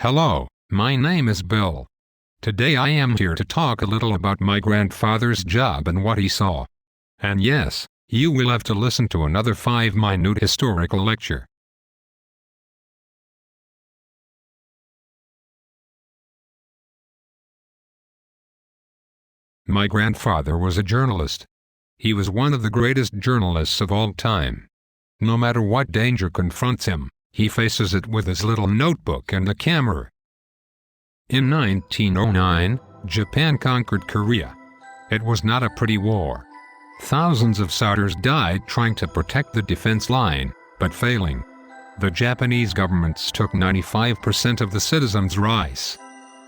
Hello, my name is Bill. Today I am here to talk a little about my grandfather's job and what he saw. And yes, you will have to listen to another 5-minute historical lecture. My grandfather was a journalist. He was one of the greatest journalists of all time. No matter what danger confronts him, he faces it with his little notebook and a camera. In 1909, Japan conquered Korea. It was not a pretty war. Thousands of soldiers died trying to protect the defense line, but failing. The Japanese governments took 95% of the citizens' rice.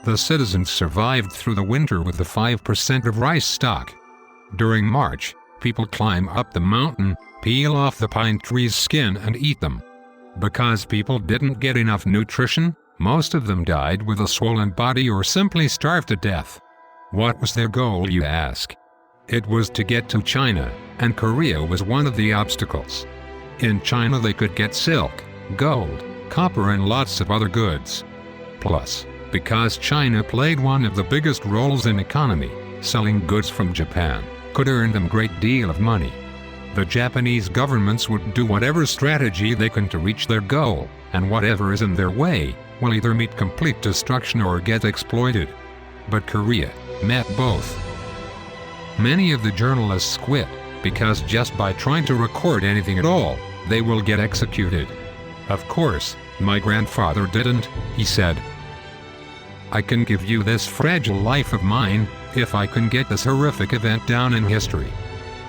The citizens survived through the winter with the 5% of rice stock. During March, people climb up the mountain, peel off the pine tree's skin and eat them. Because people didn't get enough nutrition, most of them died with a swollen body or simply starved to death. What was their goal, you ask? It was to get to China, and Korea was one of the obstacles. In China they could get silk, gold, copper and lots of other goods. Plus, because China played one of the biggest roles in economy, selling goods from Japan could earn them a great deal of money. The Japanese governments would do whatever strategy they can to reach their goal, and whatever is in their way will either meet complete destruction or get exploited. But Korea met both. Many of the journalists quit, because just by trying to record anything at all, they will get executed. Of course, my grandfather didn't. He said, "I can give you this fragile life of mine, if I can get this horrific event down in history.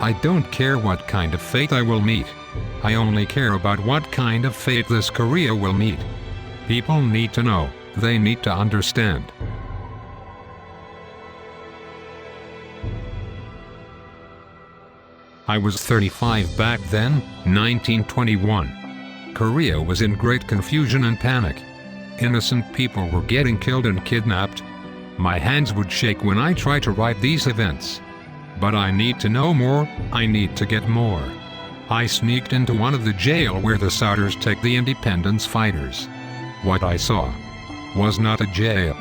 I don't care what kind of fate I will meet. I only care about what kind of fate this Korea will meet." People need to know, they need to understand. I was 35 back then, 1921. Korea was in great confusion and panic. Innocent people were getting killed and kidnapped. My hands would shake when I tried to write these events. But I need to know more, I need to get more. I sneaked into one of the jail where the soldiers take the independence fighters. What I saw was not a jail.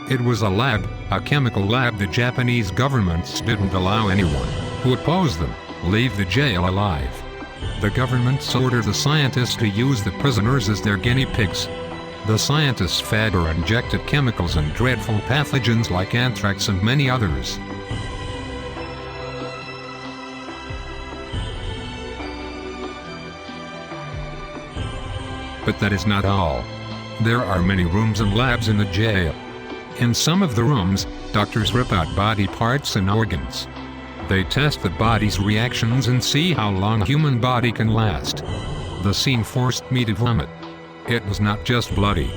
It was a lab, a chemical lab. The Japanese governments didn't allow anyone who opposed them leave the jail alive. The governments ordered the scientists to use the prisoners as their guinea pigs. The scientists fed or injected chemicals and dreadful pathogens like anthrax and many others. But that is not all. There are many rooms and labs in the jail. In some of the rooms, doctors rip out body parts and organs. They test the body's reactions and see how long a human body can last. The scene forced me to vomit. It was not just bloody.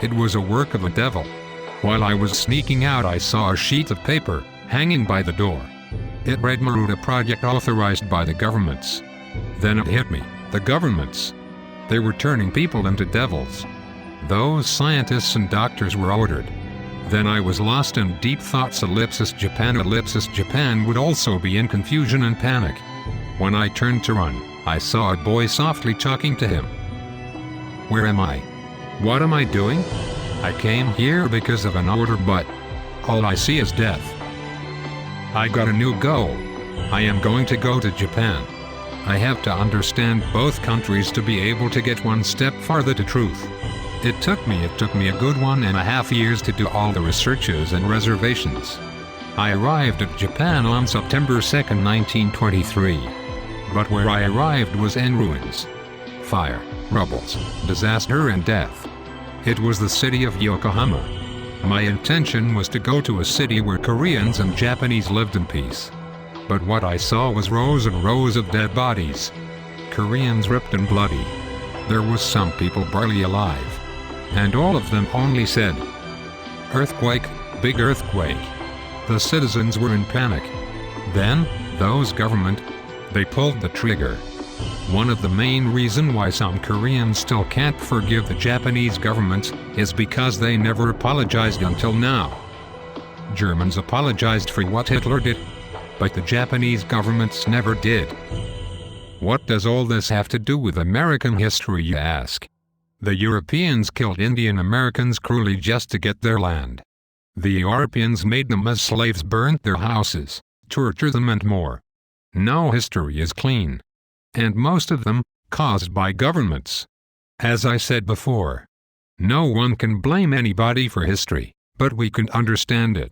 It was a work of the devil. While I was sneaking out, I saw a sheet of paper hanging by the door. It read Maruta Project authorized by the governments. Then it hit me, the governments. They were turning people into devils. Those scientists and doctors were ordered. Then I was lost in deep thoughts. Ellipsis Japan would also be in confusion and panic. When I turned to run, I saw a boy softly talking to him. Where am I? What am I doing? I came here because of an order, but all I see is death. I got a new goal. I am going to go to Japan. I have to understand both countries to be able to get one step farther to truth. It took me a good 1.5 years to do all the researches and reservations. I arrived at Japan on September 2nd, 1923. But where I arrived was in ruins. Fire, rubbles, disaster and death. It was the city of Yokohama. My intention was to go to a city where Koreans and Japanese lived in peace. But what I saw was rows and rows of dead bodies. Koreans ripped and bloody. There was some people barely alive. And all of them only said, "Earthquake, big earthquake." The citizens were in panic. Then, those government, they pulled the trigger. One of the main reasons why some Koreans still can't forgive the Japanese government is because they never apologized until now. Germans apologized for what Hitler did, but the Japanese governments never did. What does all this have to do with American history, you ask? The Europeans killed Indian Americans cruelly just to get their land. The Europeans made them as slaves, burnt their houses, tortured them, and more. No history is clean. And most of them, caused by governments. As I said before, no one can blame anybody for history, but we can understand it.